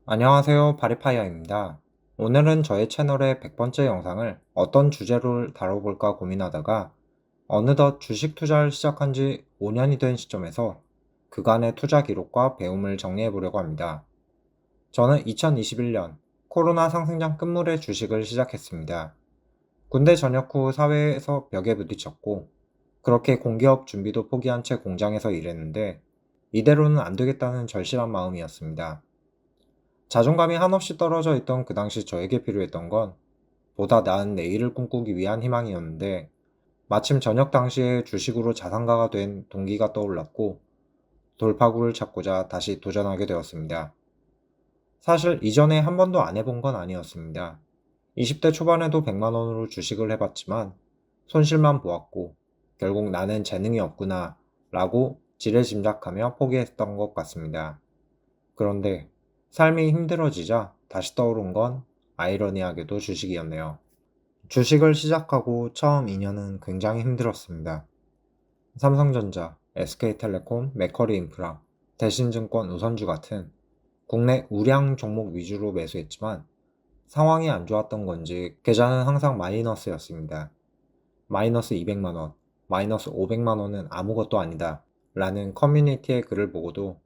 안녕하세요. 바리파이어입니다. 오늘은 저의 채널의 100번째 영상을 어떤 주제로 다뤄볼까 고민하다가 어느덧 주식 투자를 시작한 지 5년이 된 시점에서 그간의 투자 기록과 배움을 정리해 보려고 합니다. 저는 2021년 코로나 상승장 끝물에 주식을 시작했습니다. 군대 전역 후 사회에서 벽에 부딪혔고 그렇게 공기업 준비도 포기한 채 공장에서 일했는데 이대로는 안 되겠다는 절실한 마음이었습니다. 자존감이 한없이 떨어져 있던 그 당시 저에게 필요했던 건 보다 나은 내일을 꿈꾸기 위한 희망이었는데 마침 저녁 당시에 주식으로 자산가가 된 동기가 떠올랐고 돌파구를 찾고자 다시 도전하게 되었습니다. 사실 이전에 한 번도 안 해본 건 아니었습니다. 20대 초반에도 100만 원으로 주식을 해봤지만 손실만 보았고 결국 나는 재능이 없구나 라고 지레짐작하며 포기했던 것 같습니다. 그런데 삶이 힘들어지자 다시 떠오른 건 아이러니하게도 주식이었네요. 주식을 시작하고 처음 2년은 굉장히 힘들었습니다. 삼성전자, SK텔레콤, 메커리인프라, 대신증권 우선주 같은 국내 우량 종목 위주로 매수했지만 상황이 안 좋았던 건지 계좌는 항상 마이너스였습니다. 마이너스 200만원, 마이너스 500만원은 아무것도 아니다 라는 커뮤니티의 글을 보고도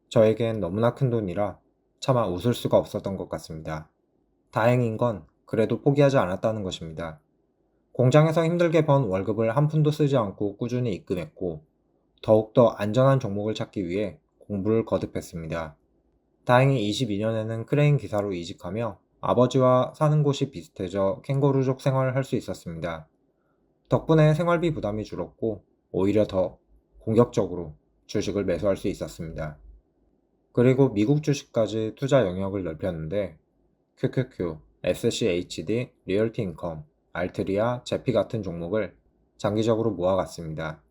저에겐 너무나 큰 돈이라 차마 웃을 수가 없었던 것 같습니다. 다행인 건 그래도 포기하지 않았다는 것입니다. 공장에서 힘들게 번 월급을 한 푼도 쓰지 않고 꾸준히 입금했고 더욱더 안전한 종목을 찾기 위해 공부를 거듭했습니다. 다행히 22년에는 크레인 기사로 이직하며 아버지와 사는 곳이 비슷해져 캥거루족 생활을 할 수 있었습니다. 덕분에 생활비 부담이 줄었고 오히려 더 공격적으로 주식을 매수할 수 있었습니다. 그리고 미국 주식까지 투자 영역을 넓혔는데 QQQ, SCHD, 리얼티인컴, 알트리아, 제피 같은 종목을 장기적으로 모아갔습니다.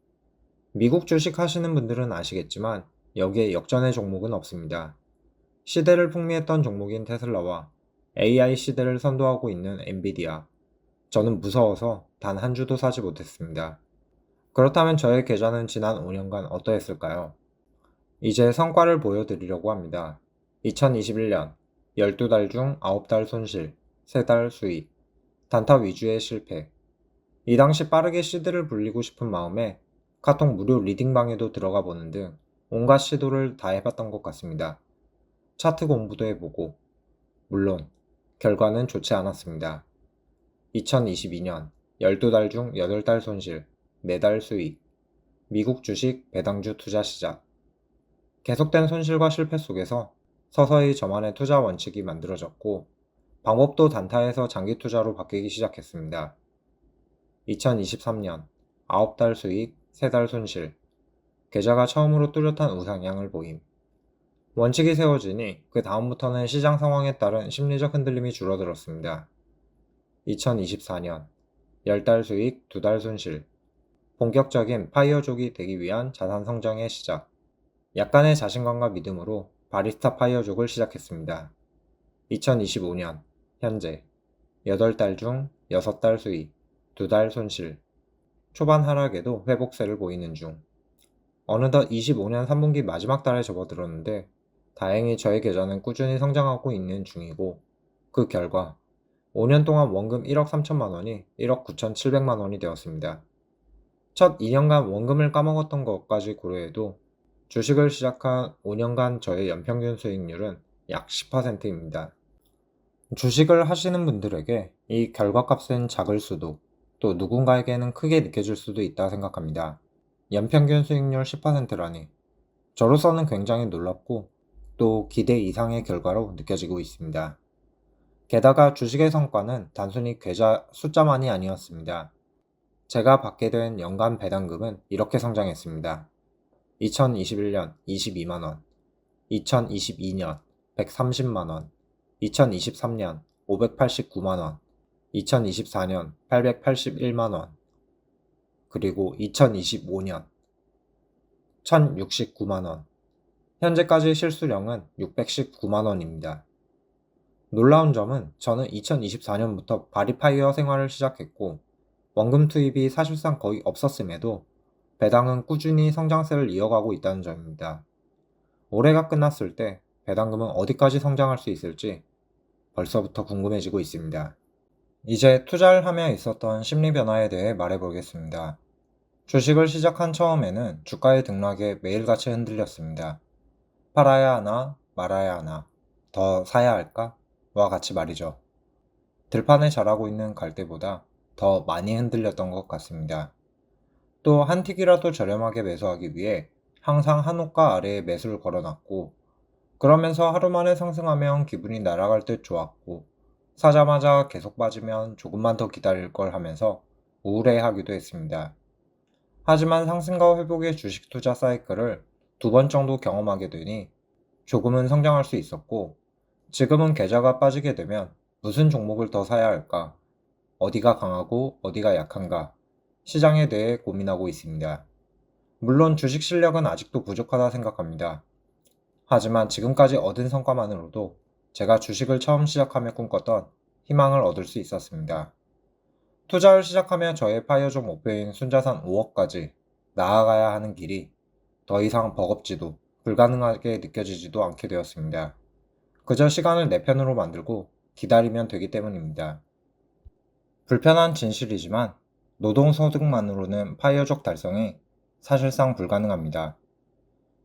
미국 주식 하시는 분들은 아시겠지만 여기에 역전의 종목은 없습니다. 시대를 풍미했던 종목인 테슬라와 AI 시대를 선도하고 있는 엔비디아. 저는 무서워서 단 한 주도 사지 못했습니다. 그렇다면 저의 계좌는 지난 5년간 어떠했을까요? 이제 성과를 보여드리려고 합니다. 2021년 12달 중 9달 손실, 3달 수익, 단타 위주의 실패. 이 당시 빠르게 시드를 불리고 싶은 마음에 카톡 무료 리딩방에도 들어가 보는 등 온갖 시도를 다 해봤던 것 같습니다. 차트 공부도 해보고, 물론 결과는 좋지 않았습니다. 2022년 12달 중 8달 손실, 4달 수익, 미국 주식 배당주 투자 시작. 계속된 손실과 실패 속에서 서서히 저만의 투자 원칙이 만들어졌고 방법도 단타에서 장기 투자로 바뀌기 시작했습니다. 2023년 9달 수익, 3달 손실. 계좌가 처음으로 뚜렷한 우상향을 보임. 원칙이 세워지니 그 다음부터는 시장 상황에 따른 심리적 흔들림이 줄어들었습니다. 2024년 10달 수익, 2달 손실. 본격적인 파이어족이 되기 위한 자산 성장의 시작. 약간의 자신감과 믿음으로 바리스타 파이어족을 시작했습니다. 2025년 현재 8달 중 6달 수익, 2달 손실. 초반 하락에도 회복세를 보이는 중. 어느덧 25년 3분기 마지막 달에 접어들었는데 다행히 저의 계좌는 꾸준히 성장하고 있는 중이고 그 결과 5년 동안 원금 1억 3천만 원이 1억 9천7백만 원이 되었습니다. 첫 2년간 원금을 까먹었던 것까지 고려해도 주식을 시작한 5년간 저의 연평균 수익률은 약 10%입니다. 주식을 하시는 분들에게 이 결과값은 작을 수도 또 누군가에게는 크게 느껴질 수도 있다 생각합니다. 연평균 수익률 10%라니 저로서는 굉장히 놀랍고 또 기대 이상의 결과로 느껴지고 있습니다. 게다가 주식의 성과는 단순히 계좌 숫자만이 아니었습니다. 제가 받게 된 연간 배당금은 이렇게 성장했습니다. 2021년 22만원, 2022년 130만원, 2023년 589만원, 2024년 881만원, 그리고 2025년 1069만원, 현재까지 실수령은 619만원입니다. 놀라운 점은 저는 2024년부터 바리파이어 생활을 시작했고 원금 투입이 사실상 거의 없었음에도 배당은 꾸준히 성장세를 이어가고 있다는 점입니다. 올해가 끝났을 때 배당금은 어디까지 성장할 수 있을지 벌써부터 궁금해지고 있습니다. 이제 투자를 하며 있었던 심리 변화에 대해 말해보겠습니다. 주식을 시작한 처음에는 주가의 등락에 매일같이 흔들렸습니다. 팔아야 하나, 말아야 하나, 더 사야 할까? 와 같이 말이죠. 들판에 자라고 있는 갈대보다 더 많이 흔들렸던 것 같습니다. 또 한 틱이라도 저렴하게 매수하기 위해 항상 한 호가 아래에 매수를 걸어놨고, 그러면서 하루 만에 상승하면 기분이 날아갈 듯 좋았고, 사자마자 계속 빠지면 조금만 더 기다릴 걸 하면서 우울해하기도 했습니다. 하지만 상승과 회복의 주식 투자 사이클을 2번 정도 경험하게 되니 조금은 성장할 수 있었고, 지금은 계좌가 빠지게 되면 무슨 종목을 더 사야 할까? 어디가 강하고 어디가 약한가? 시장에 대해 고민하고 있습니다. 물론 주식 실력은 아직도 부족하다 생각합니다. 하지만 지금까지 얻은 성과만으로도 제가 주식을 처음 시작하며 꿈꿨던 희망을 얻을 수 있었습니다. 투자를 시작하며 저의 파이어족 목표인 순자산 5억까지 나아가야 하는 길이 더 이상 버겁지도 불가능하게 느껴지지도 않게 되었습니다. 그저 시간을 내 편으로 만들고 기다리면 되기 때문입니다. 불편한 진실이지만 노동소득만으로는 파이어족 달성이 사실상 불가능합니다.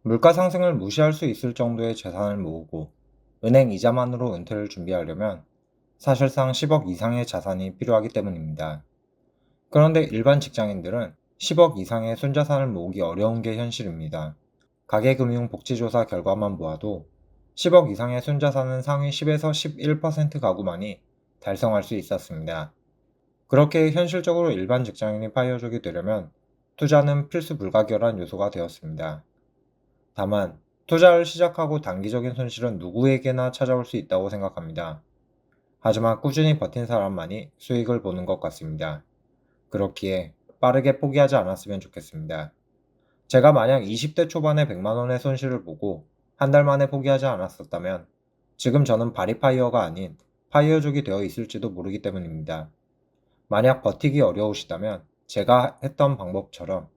물가 상승을 무시할 수 있을 정도의 재산을 모으고 은행 이자만으로 은퇴를 준비하려면 사실상 10억 이상의 자산이 필요하기 때문입니다. 그런데 일반 직장인들은 10억 이상의 순자산을 모으기 어려운 게 현실입니다. 가계금융복지조사 결과만 보아도 10억 이상의 순자산은 상위 10에서 11% 가구만이 달성할 수 있었습니다. 그렇게 현실적으로 일반 직장인이 파이어족이 되려면 투자는 필수 불가결한 요소가 되었습니다. 다만 투자를 시작하고 단기적인 손실은 누구에게나 찾아올 수 있다고 생각합니다. 하지만 꾸준히 버틴 사람만이 수익을 보는 것 같습니다. 그렇기에 빠르게 포기하지 않았으면 좋겠습니다. 제가 만약 20대 초반에 100만 원의 손실을 보고 한 달 만에 포기하지 않았었다면 지금 저는 바리파이어가 아닌 파이어족이 되어 있을지도 모르기 때문입니다. 만약 버티기 어려우시다면 제가 했던 방법처럼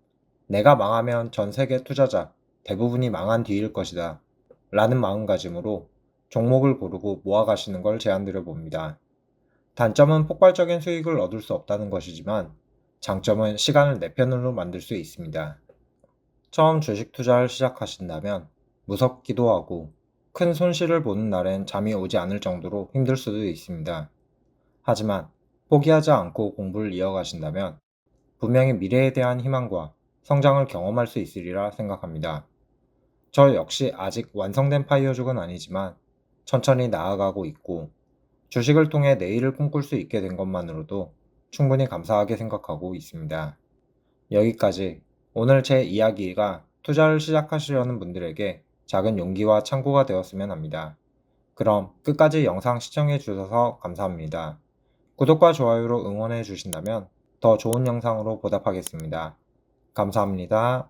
내가 망하면 전 세계 투자자 대부분이 망한 뒤일 것이다 라는 마음가짐으로 종목을 고르고 모아가시는 걸 제안드려 봅니다. 단점은 폭발적인 수익을 얻을 수 없다는 것이지만 장점은 시간을 내 편으로 만들 수 있습니다. 처음 주식 투자를 시작하신다면 무섭기도 하고 큰 손실을 보는 날엔 잠이 오지 않을 정도로 힘들 수도 있습니다. 하지만 포기하지 않고 공부를 이어가신다면 분명히 미래에 대한 희망과 성장을 경험할 수 있으리라 생각합니다. 저 역시 아직 완성된 파이어족은 아니지만 천천히 나아가고 있고 주식을 통해 내일을 꿈꿀 수 있게 된 것만으로도 충분히 감사하게 생각하고 있습니다. 여기까지 오늘 제 이야기가 투자를 시작하시려는 분들에게 작은 용기와 참고가 되었으면 합니다. 그럼 끝까지 영상 시청해 주셔서 감사합니다. 구독과 좋아요로 응원해 주신다면 더 좋은 영상으로 보답하겠습니다. 감사합니다.